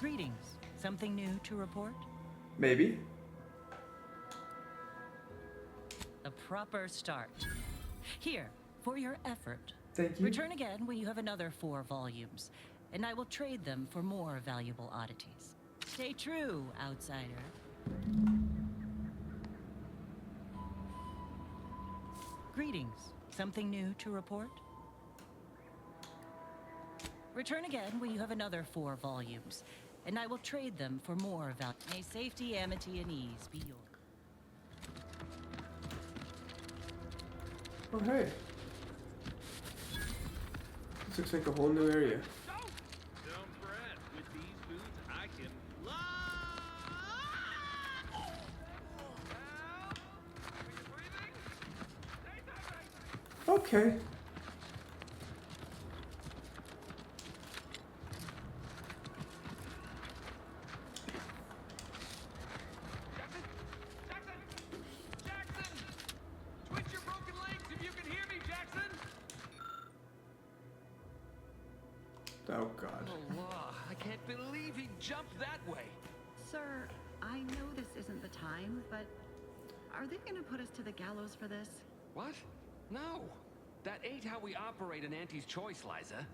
Greetings. Something new to report? Maybe. A proper start. Here, for your effort. Thank you. Return again when you have another 4 volumes, and I will trade them for more valuable oddities. Stay true, outsider. Greetings. Something new to report? Return again when you have another 4 volumes, and I will trade them for more value. May safety, amity, and ease be yours. Oh, hey. This looks like a whole new area. Don't fret. With these boots, I can fly. Are you breathing? Say something. Okay. Jackson! Twitch your broken legs if you can hear me, Jackson! Oh, God. Allah, I can't believe he jumped that way. Sir, I know this isn't the time, but are they gonna put us to the gallows for this? What? No. That ain't how we operate in Auntie's Choice, Liza.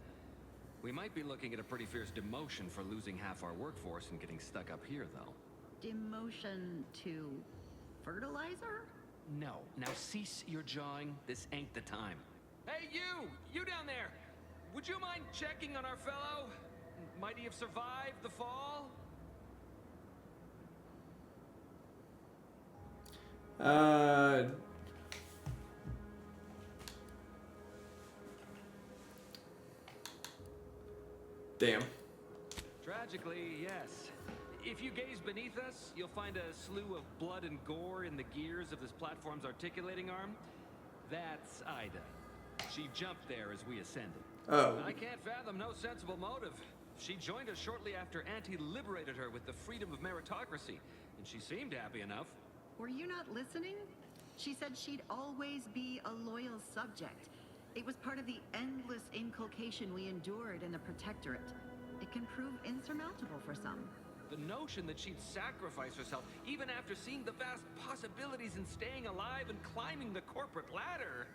We might be looking at a pretty fierce demotion for losing half our workforce and getting stuck up here, though. Demotion to fertilizer? No. Now cease your jawing. This ain't the time. Hey, you! You down there! Would you mind checking on our fellow? Might he have survived the fall? Damn. Tragically, yes. If you gaze beneath us, you'll find a slew of blood and gore in the gears of this platform's articulating arm. That's Ida. She jumped there as we ascended. Oh. I can't fathom no sensible motive. She joined us shortly after Auntie liberated her with the freedom of meritocracy, and she seemed happy enough. Were you not listening? She said she'd always be a loyal subject. It was part of the endless inculcation we endured in the Protectorate. It can prove insurmountable for some. The notion that she'd sacrifice herself, even after seeing the vast possibilities in staying alive and climbing the corporate ladder,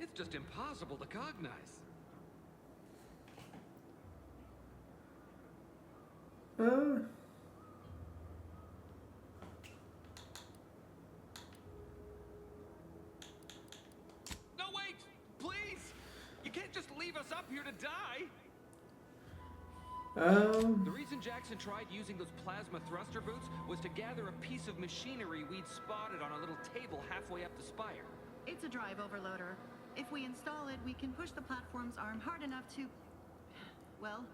it's just impossible to cognize. No, wait! Please! You can't just leave us up here to die! The reason Jackson tried using those plasma thruster boots was to gather a piece of machinery we'd spotted on a little table halfway up the spire. It's a drive overloader. If we install it, we can push the platform's arm hard enough to... well,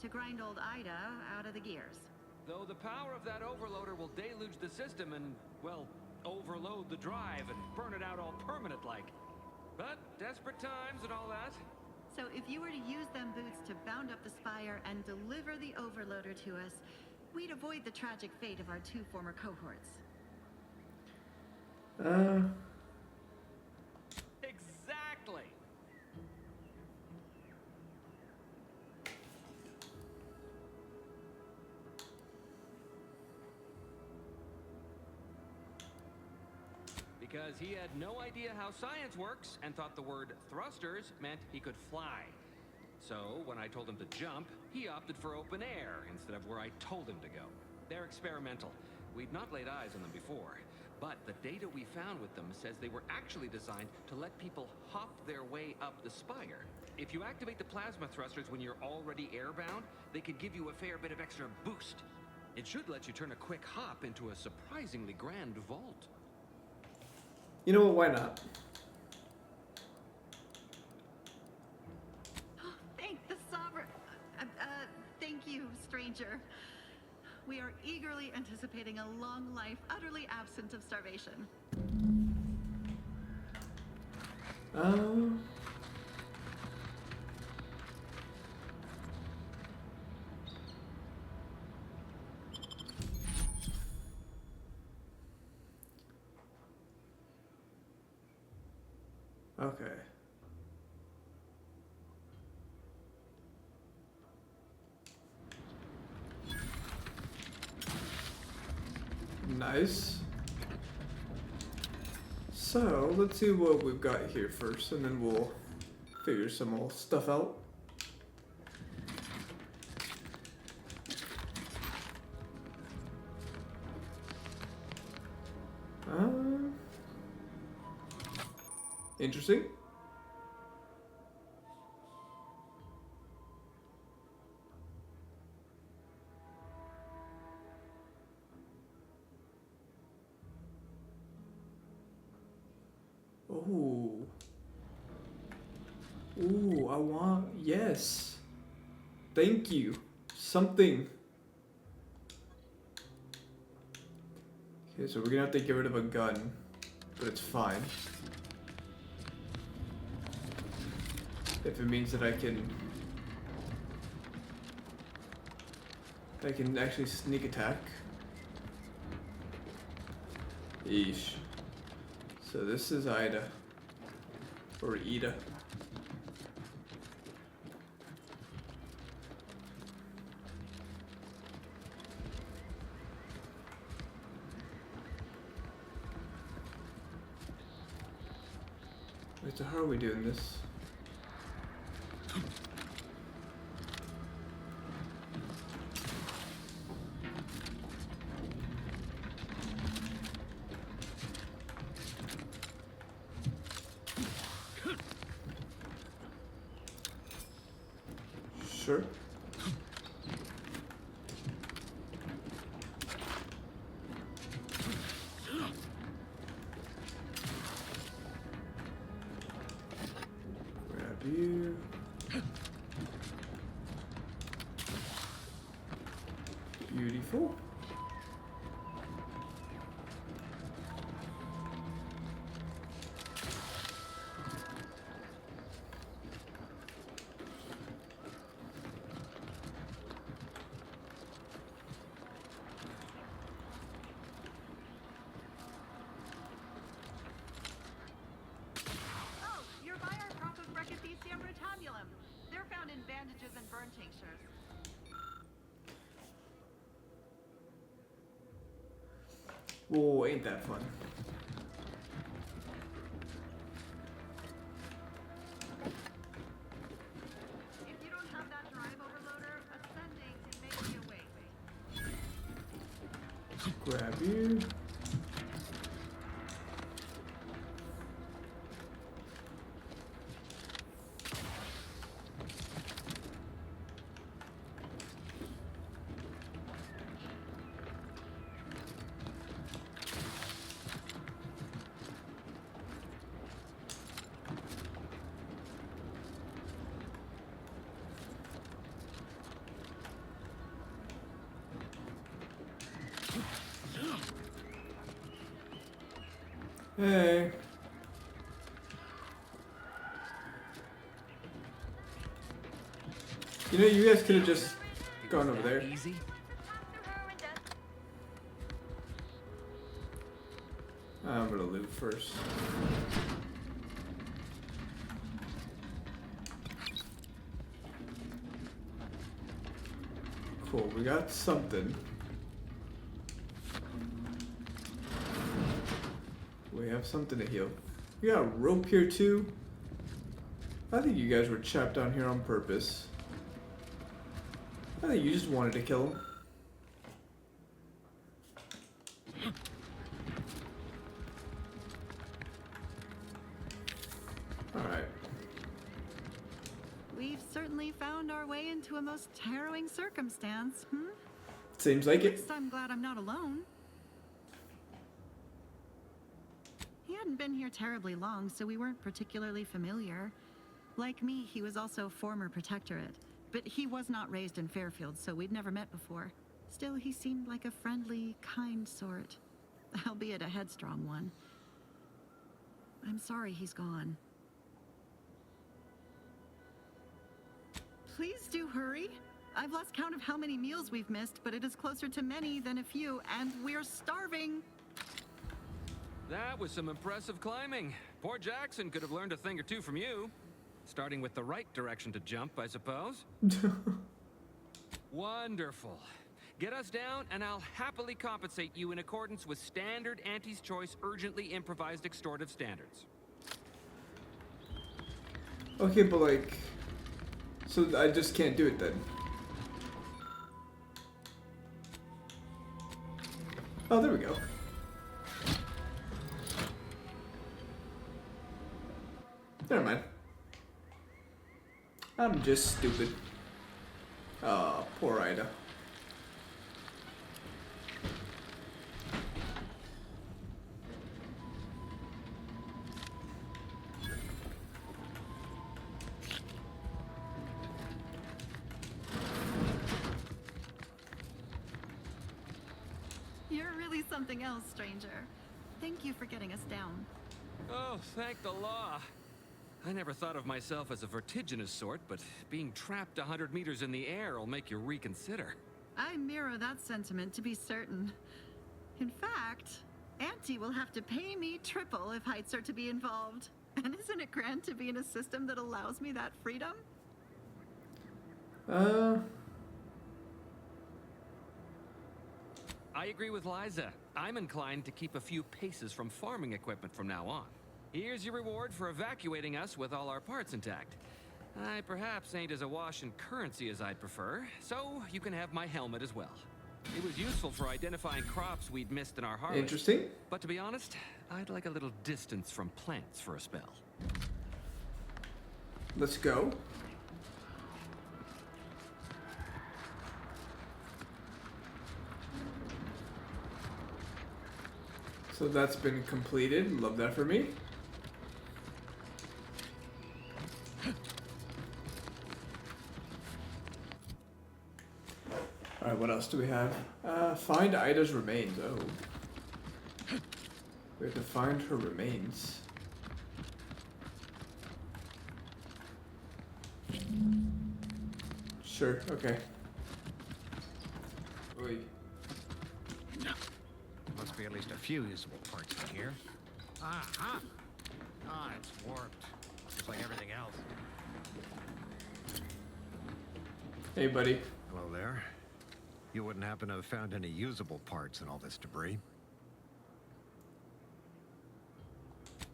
to grind old Ida out of the gears. Though the power of that overloader will deluge the system and, well, overload the drive and burn it out all permanent-like. But desperate times and all that. So if you were to use them boots to bound up the spire and deliver the overloader to us, we'd avoid the tragic fate of our 2 former cohorts. Exactly! Because he had no idea how science works and thought the word thrusters meant he could fly. So when I told him to jump, he opted for open air instead of where I told him to go. They're experimental. We'd not laid eyes on them before, but the data we found with them says they were actually designed to let people hop their way up the spire. If you activate the plasma thrusters when you're already airbound, they could give you a fair bit of extra boost. It should let you turn a quick hop into a surprisingly grand vault. You know what? Why not? Thank the Sovereign. Thank you, stranger. We are eagerly anticipating a long life, utterly absent of starvation. Okay. Nice. So, let's see what we've got here first, and then we'll figure some more stuff out. Interesting. Oh. Ooh, I want, yes. Thank you. Something. Okay, so we're gonna have to get rid of a gun, but it's fine. If it means that I can actually sneak attack. Eesh. So this is Ida. Or Ida. Wait, so how are we doing this? Sure. Grab you. Beautiful. Oh, you're by our crop of Brachythecium rotabulum. They're found in bandages and burn tinctures. Whoa, ain't that fun. If you don't have that drive overloader, ascending may be a waste. Grab you. Hey. You know, you guys could have just gone over there. Easy. I'm gonna loot first. Cool, we got something. We have something to heal. We got a rope here too. I think you guys were trapped down here on purpose. I think you just wanted to kill him. Alright. We've certainly found our way into a most harrowing circumstance, Seems like At it. least I'm glad I'm not alone. He hadn't been here terribly long, so we weren't particularly familiar. Like me, he was also former Protectorate, but he was not raised in Fairfield, so we'd never met before. Still, he seemed like a friendly, kind sort, albeit a headstrong one. I'm sorry he's gone. Please do hurry. I've lost count of how many meals we've missed, but it is closer to many than a few, and we're starving. That was some impressive climbing. Poor Jackson could have learned a thing or two from you. Starting with the right direction to jump, I suppose. Wonderful. Get us down, and I'll happily compensate you in accordance with standard Auntie's Choice urgently improvised extortive standards. Okay, but like, so I just can't do it then. Oh, there we go. Never mind. I'm just stupid. Oh, poor Ida. You're really something else, stranger. Thank you for getting us down. Oh, thank the law. I never thought of myself as a vertiginous sort, but being trapped 100 meters in the air will make you reconsider. I mirror that sentiment, to be certain. In fact, Auntie will have to pay me triple if heights are to be involved. And isn't it grand to be in a system that allows me that freedom? I agree with Liza. I'm inclined to keep a few paces from farming equipment from now on. Here's your reward for evacuating us with all our parts intact. I perhaps ain't as awash in currency as I'd prefer, so you can have my helmet as well. It was useful for identifying crops we'd missed in our harvest. Interesting. But to be honest, I'd like a little distance from plants for a spell. Let's go. So that's been completed. Love that for me. Alright, what else do we have? Find Ida's remains. Oh. We have to find her remains. Sure, okay. Oy. Must be at least a few usable parts in here. Aha! Ah, it's warped. Just like everything else. Hey, buddy. Hello there. You wouldn't happen to have found any usable parts in all this debris?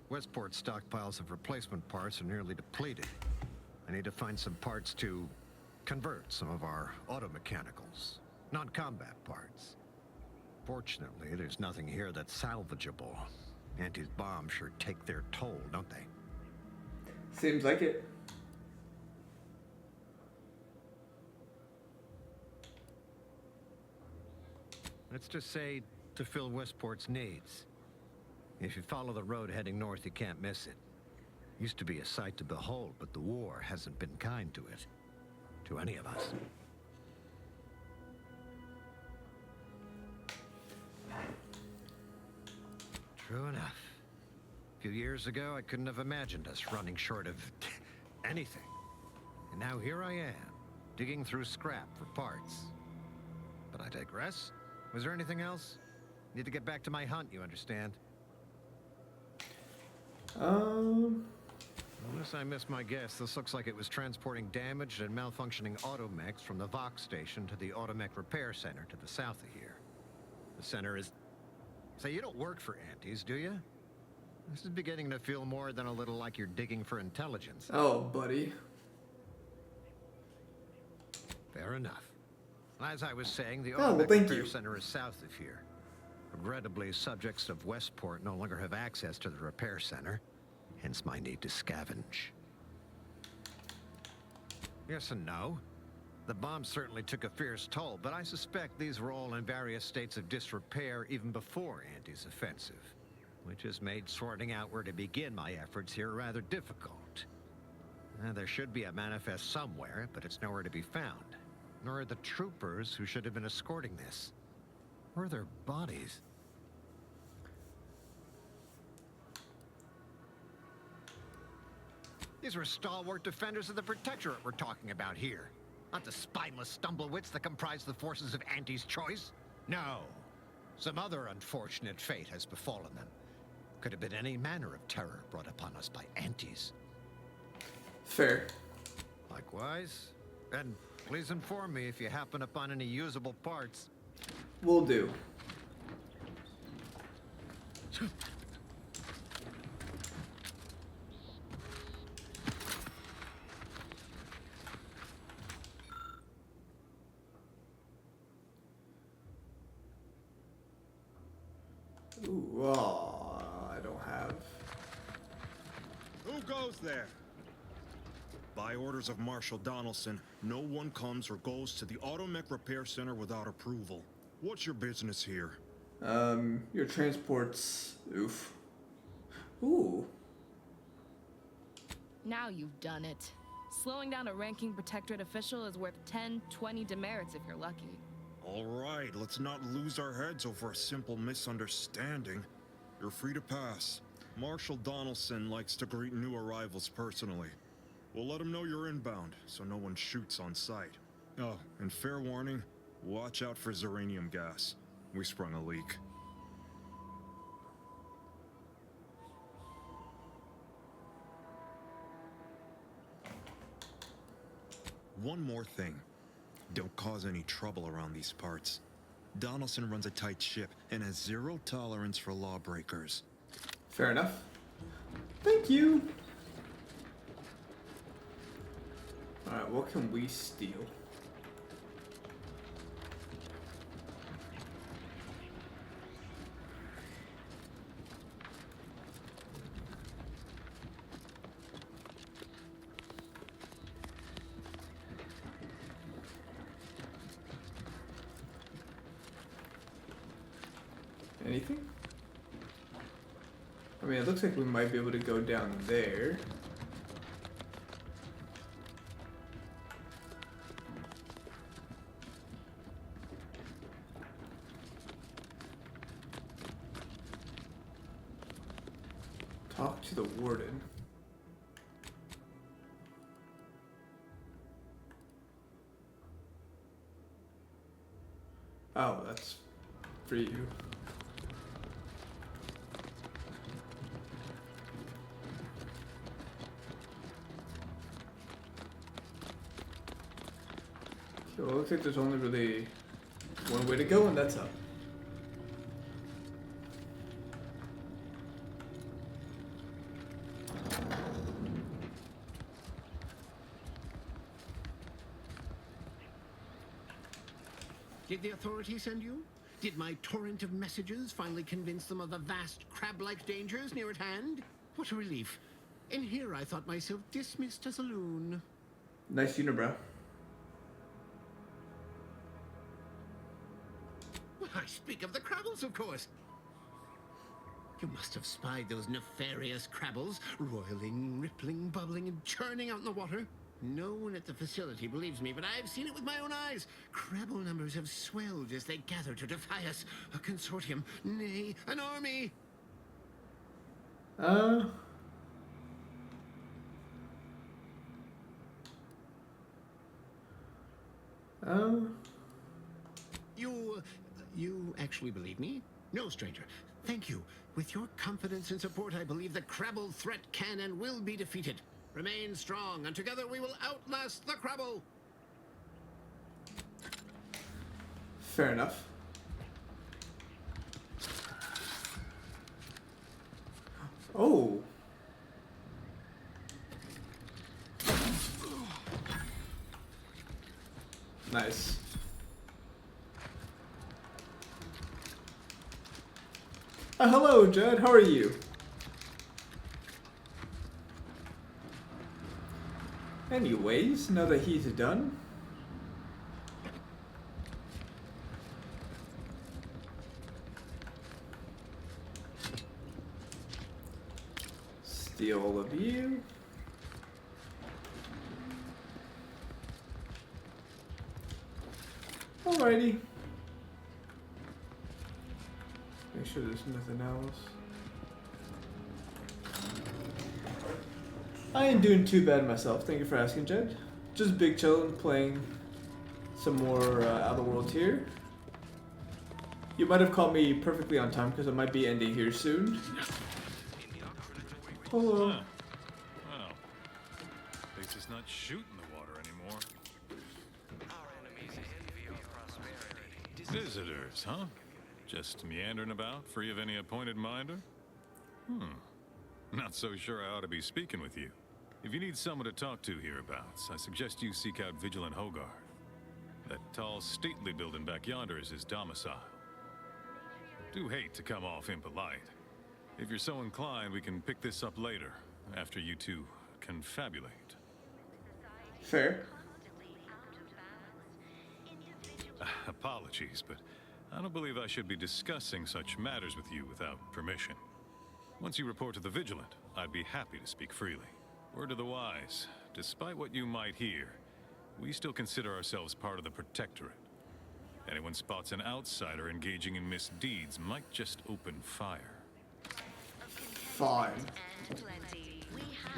Westport's stockpiles of replacement parts are nearly depleted. I need to find some parts to convert some of our automechanicals, non-combat parts. Fortunately, there's nothing here that's salvageable. Auntie's bombs sure take their toll, don't they? Seems like it. Let's just say to fill Westport's needs. If you follow the road heading north, you can't miss it. Used to be a sight to behold, but the war hasn't been kind to it. To any of us. True enough. A few years ago, I couldn't have imagined us running short of anything. And now here I am, digging through scrap for parts. But I digress. Was there anything else? Need to get back to my hunt, you understand? Unless I missed my guess, this looks like it was transporting damaged and malfunctioning automechs from the Vox station to the automech repair center to the south of here. The center is... Say, you don't work for Auntie's, do you? This is beginning to feel more than a little like you're digging for intelligence. Oh, buddy. Fair enough. As I was saying, the well, automech thank repair you. center is south of here. Regrettably, subjects of Westport no longer have access to the repair center, hence my need to scavenge. Yes and no. The bomb certainly took a fierce toll, but I suspect these were all in various states of disrepair even before Auntie's offensive, which has made sorting out where to begin my efforts here rather difficult. There should be a manifest somewhere, but it's nowhere to be found. Nor are the troopers who should have been escorting this. Where are their bodies? These were stalwart defenders of the Protectorate we're talking about here. Not the spineless stumblewits that comprise the forces of Auntie's Choice. No. Some other unfortunate fate has befallen them. Could have been any manner of terror brought upon us by Auntie's. Fair. Likewise. And Please inform me if you happen upon any usable parts. Will do. Ooh, I don't have. Who goes there? By orders of Marshal Donaldson, no one comes or goes to the Automech Repair Center without approval. What's your business here? Your transport's... Oof. Ooh. Now you've done it. Slowing down a ranking protectorate official is worth 10, 20 demerits if you're lucky. All right, let's not lose our heads over a simple misunderstanding. You're free to pass. Marshal Donaldson likes to greet new arrivals personally. We'll let him know you're inbound, so no one shoots on sight. Oh, and fair warning, watch out for xeranium gas. We sprung a leak. One more thing. Don't cause any trouble around these parts. Donaldson runs a tight ship and has zero tolerance for lawbreakers. Fair enough. Thank you. Alright, what can we steal? Anything? I mean, it looks like we might be able to go down there. Talk to the warden. Oh, that's for you. So it looks like there's only really one way to go, and that's up. Did the authorities send you? Did my torrent of messages finally convince them of the vast crab-like dangers near at hand? What a relief. In here I thought myself dismissed as a loon. Nice unibrow. Well, I speak of the Crabbles, of course. You must have spied those nefarious Crabbles, roiling, rippling, bubbling, and churning out in the water. No one at the facility believes me, but I've seen it with my own eyes. Crabble numbers have swelled as they gather to defy us. A consortium, nay, an army. You actually believe me? No, stranger. Thank you. With your confidence and support, I believe the Crabble threat can and will be defeated. Remain strong, and together we will outlast the Crabble. Fair enough. Oh. Nice. Hello, Judd. How are you? Anyways, now that he's done, steal all of you. Alrighty. Make sure there's nothing else. I ain't doing too bad myself. Thank you for asking, Jed. Just big chillin', playing some more Outer Worlds here. You might have caught me perfectly on time because I might be ending here soon. Hello. Huh. Wow. At least it's not shooting the water anymore. Visitors, huh? Just meandering about, free of any appointed minder? Not so sure I ought to be speaking with you. If you need someone to talk to hereabouts, I suggest you seek out Vigilant HOGARTH. That tall, stately building back yonder is his domicile. Do hate to come off impolite. If you're so inclined, we can pick this up later, after you two confabulate. Fair. Apologies, but I don't believe I should be discussing such matters with you without permission. Once you report to the Vigilant, I'd be happy to speak freely. Word to the wise, despite what you might hear, we still consider ourselves part of the Protectorate. Anyone spots an outsider engaging in misdeeds might just open fire. Fine.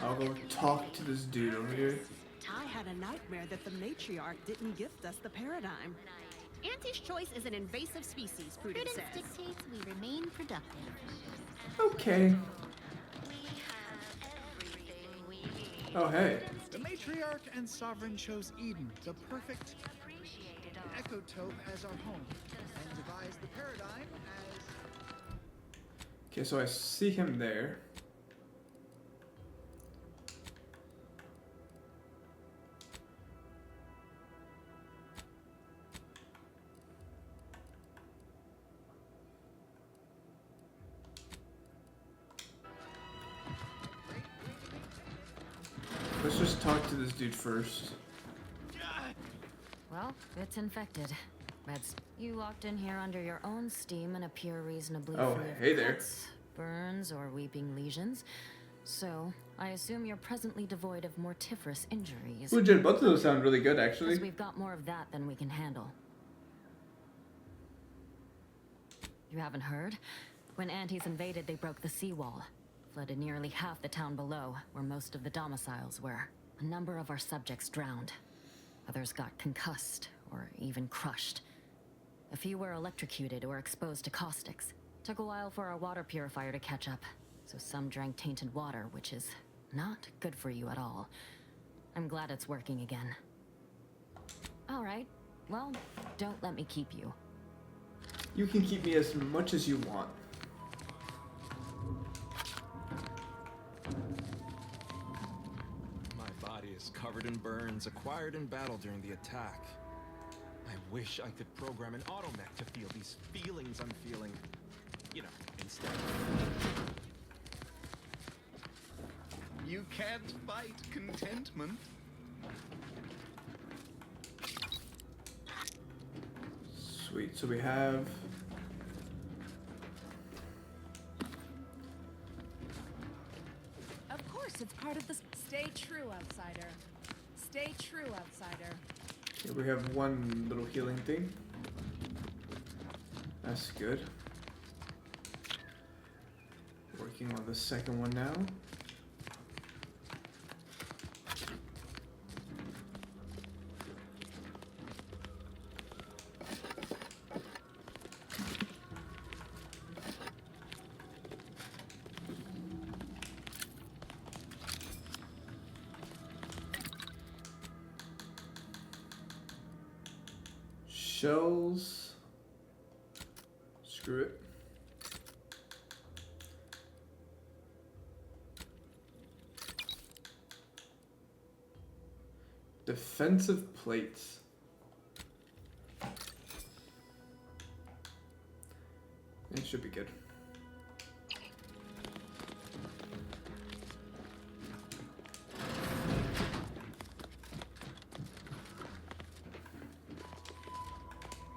I'll go talk to this dude over here. I had a nightmare that the matriarch didn't gift us the paradigm. Auntie's choice is an invasive species, Prudence says. Dictates we remain productive. Okay. Oh, hey. The matriarch and sovereign chose Eden, the perfect ecotope, as our home, and devised the paradigm as... Okay, so I see him there. Let's just talk to this dude first. Well, it's infected. Reds, you locked in here under your own steam and appear reasonably Oh, free of hey there. cuts, burns, or weeping lesions. So, I assume you're presently devoid of mortiferous injuries. Legit, both of those sound really good, actually. 'Cause we've got more of that than we can handle. You haven't heard? When Antes invaded, they broke the seawall. Flooded nearly half the town below, where most of the domiciles were. A number of our subjects drowned. Others got concussed, or even crushed. A few were electrocuted or exposed to caustics. Took a while for our water purifier to catch up, so some drank tainted water, which is not good for you at all. I'm glad it's working again. All right, well, don't let me keep you. You can keep me as much as you want. My body is covered in burns acquired in battle during the attack. I wish I could program an automech to feel these feelings I'm feeling. You know, instead. You can't fight contentment. Sweet, so we have... Of course, it's part of the... Stay true, outsider. Stay true, outsider. Yeah, we have one little healing thing. That's good. Working on the second one now. Shells. Screw it. Defensive plates. It should be good.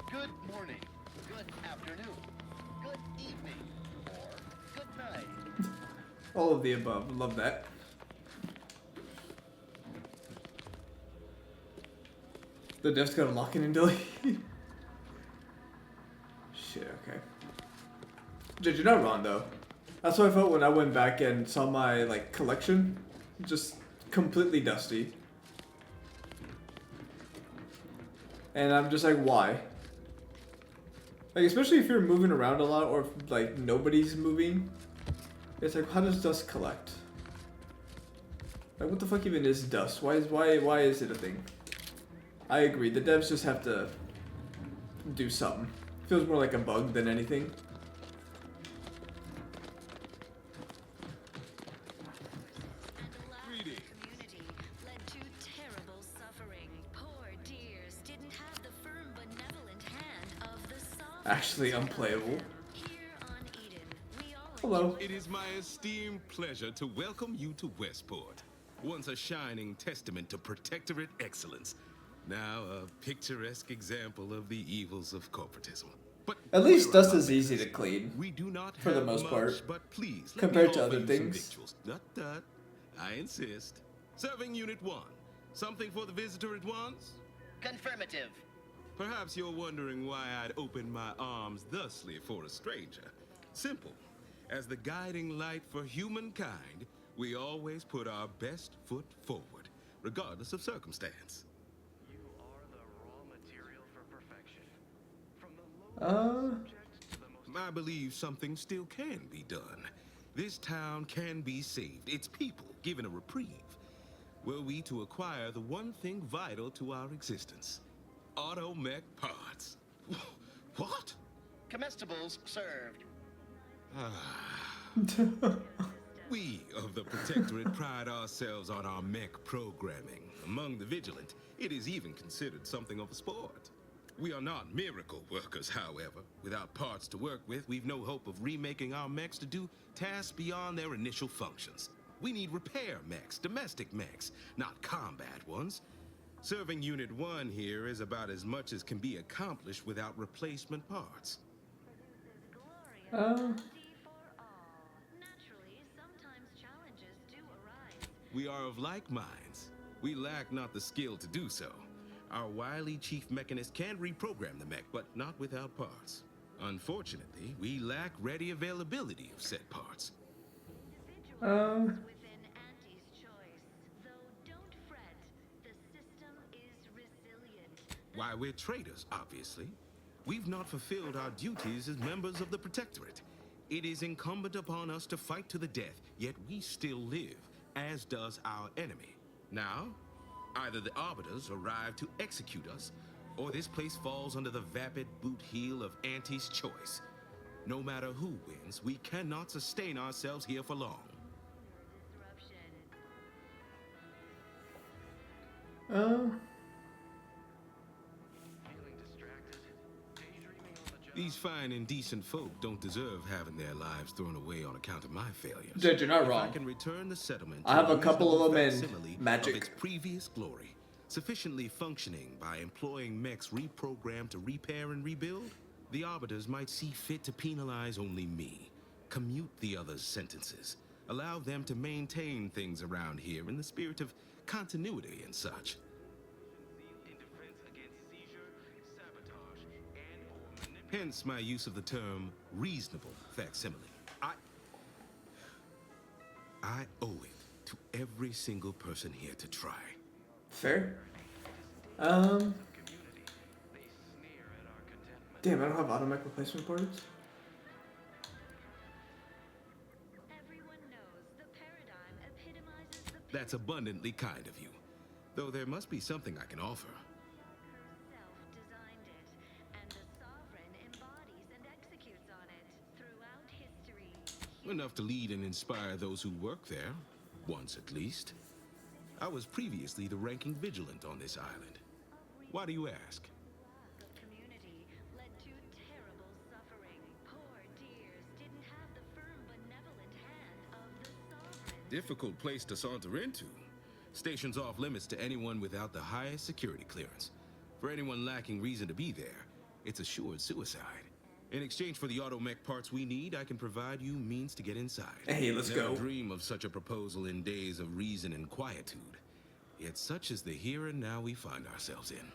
Good morning, good afternoon, good evening, or good night. All of the above. Love that. The dev's got a lock-in and delete. Shit, okay. Judge, you're not wrong though. That's what I felt when I went back and saw my like collection. Just completely dusty. And I'm just like, why? Like, especially if you're moving around a lot or if, like, nobody's moving. It's like, how does dust collect? Like, what the fuck even is dust? Why is it a thing? I agree, the devs just have to do something. Feels more like a bug than anything. Actually unplayable. Hello. It is my esteemed pleasure to welcome you to Westport, once a shining testament to Protectorate excellence, now a picturesque example of the evils of corporatism. But at least dust is easy to clean. We do not for the most much, part, but please compared to other things. I insist. Serving Unit 1. Something for the visitor at once? Confirmative. Perhaps you're wondering why I'd open my arms thusly for a stranger. Simple. As the guiding light for humankind, we always put our best foot forward, regardless of circumstance. You are the raw material for perfection. From the lowest subject to the most... I believe something still can be done. This town can be saved, its people given a reprieve. Were we to acquire the one thing vital to our existence. Automech parts. What? Comestibles served. We of the Protectorate pride ourselves on our mech programming. Among the Vigilant, it is even considered something of a sport. We are not miracle workers, however. Without parts to work with, we've no hope of remaking our mechs to do tasks beyond their initial functions. We need repair mechs, domestic mechs, not combat ones. Serving Unit 1 here is about as much as can be accomplished without replacement parts. We are of like minds. We lack not the skill to do so. Our wily chief mechanist can reprogram the mech, but not without parts. Unfortunately, we lack ready availability of said parts. Why, we're traitors, obviously. We've not fulfilled our duties as members of the Protectorate. It is incumbent upon us to fight to the death, yet we still live, as does our enemy. Now, either the Arbiters arrive to execute us, or this place falls under the vapid boot heel of Auntie's choice. No matter who wins, we cannot sustain ourselves here for long. These fine and decent folk don't deserve having their lives thrown away on account of my failures. Judge, you're not wrong. If I can return the settlement I have a couple of them in facsimile Magic. of its previous glory, sufficiently functioning by employing mechs reprogrammed to repair and rebuild, the Arbiters might see fit to penalize only me, commute the others' sentences, allow them to maintain things around here in the spirit of continuity and such. Hence my use of the term reasonable facsimile. I owe it to every single person here to try. Fair. Damn, I don't have automech replacement parts. That's abundantly kind of you. Though there must be something I can offer. Enough to lead and inspire those who work there, once at least. I was previously the ranking vigilant on this island. Why do you ask? Difficult place to saunter into. Stations off limits to anyone without the highest security clearance. For anyone lacking reason to be there, it's assured suicide. In exchange for the automech parts we need, I can provide you means to get inside. Hey, let's Never go. Dream of such a proposal in days of reason and quietude. Yet such is the here and now we find ourselves in.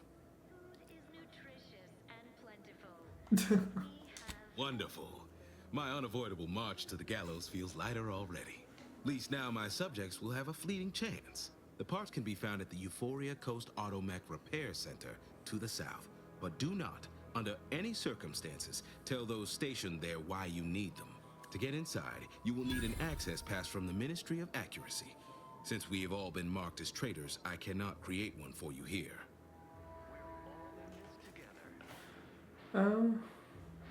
Wonderful. My unavoidable march to the gallows feels lighter already. At least now my subjects will have a fleeting chance. The parts can be found at the Euphoria Coast Automech Repair Center to the south, but do not, under any circumstances, tell those stationed there why you need them. To get inside, you will need an access pass from the Ministry of Accuracy. Since we have all been marked as traitors, I cannot create one for you here.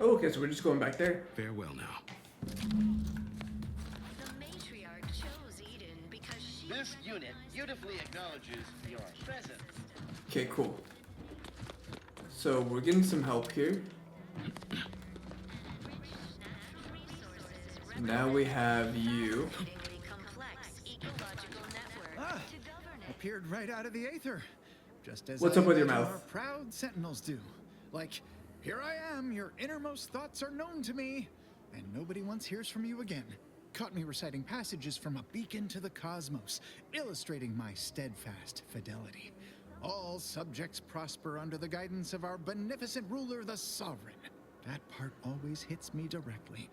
Oh, okay, so we're just going back there. Farewell now. This unit beautifully acknowledges your presence. Okay, cool. So we're getting some help here. Now we have you. Appeared right out of the aether. Just as What's up with your imagine mouth? Our proud sentinels do. Like, here I am, your innermost thoughts are known to me, and nobody once hears from you again. Caught me reciting passages from a beacon to the cosmos, illustrating my steadfast fidelity. All subjects prosper under the guidance of our beneficent ruler, the Sovereign. That part always hits me directly.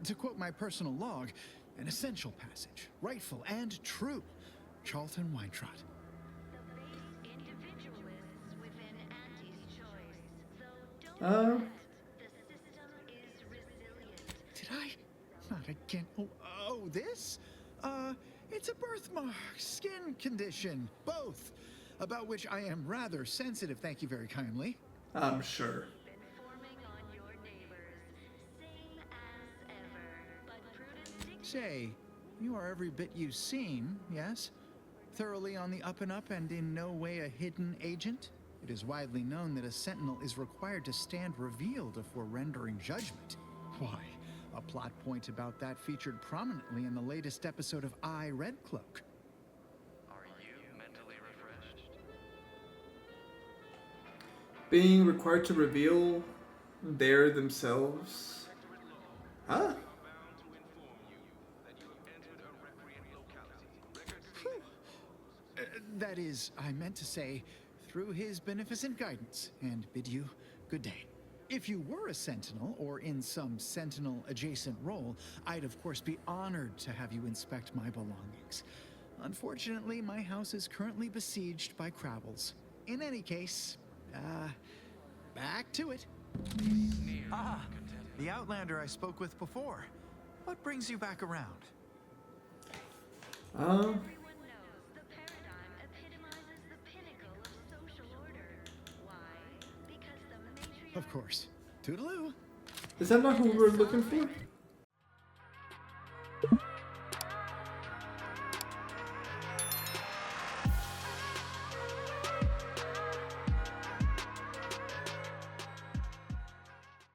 To quote my personal log, an essential passage, rightful and true. Charlton Weintrott. Did I? Not again. Oh, this? It's a birthmark, skin condition, both. About which I am rather sensitive, thank you very kindly. I'm sure. Say, you are every bit you seem, yes? Thoroughly on the up and up and in no way a hidden agent? It is widely known that a sentinel is required to stand revealed before rendering judgment. Why, a plot point about that featured prominently in the latest episode of I, Red Cloak. Are you mentally refreshed? Being required to reveal their themselves. Huh? That is, I meant to say, through his beneficent guidance, and bid you good day. If you were a sentinel, or in some sentinel-adjacent role, I'd of course be honored to have you inspect my belongings. Unfortunately, my house is currently besieged by Crabbles. In any case, back to it. Ah, the Outlander I spoke with before. What brings you back around? Of course. Toodaloo. Is that not who we're looking for?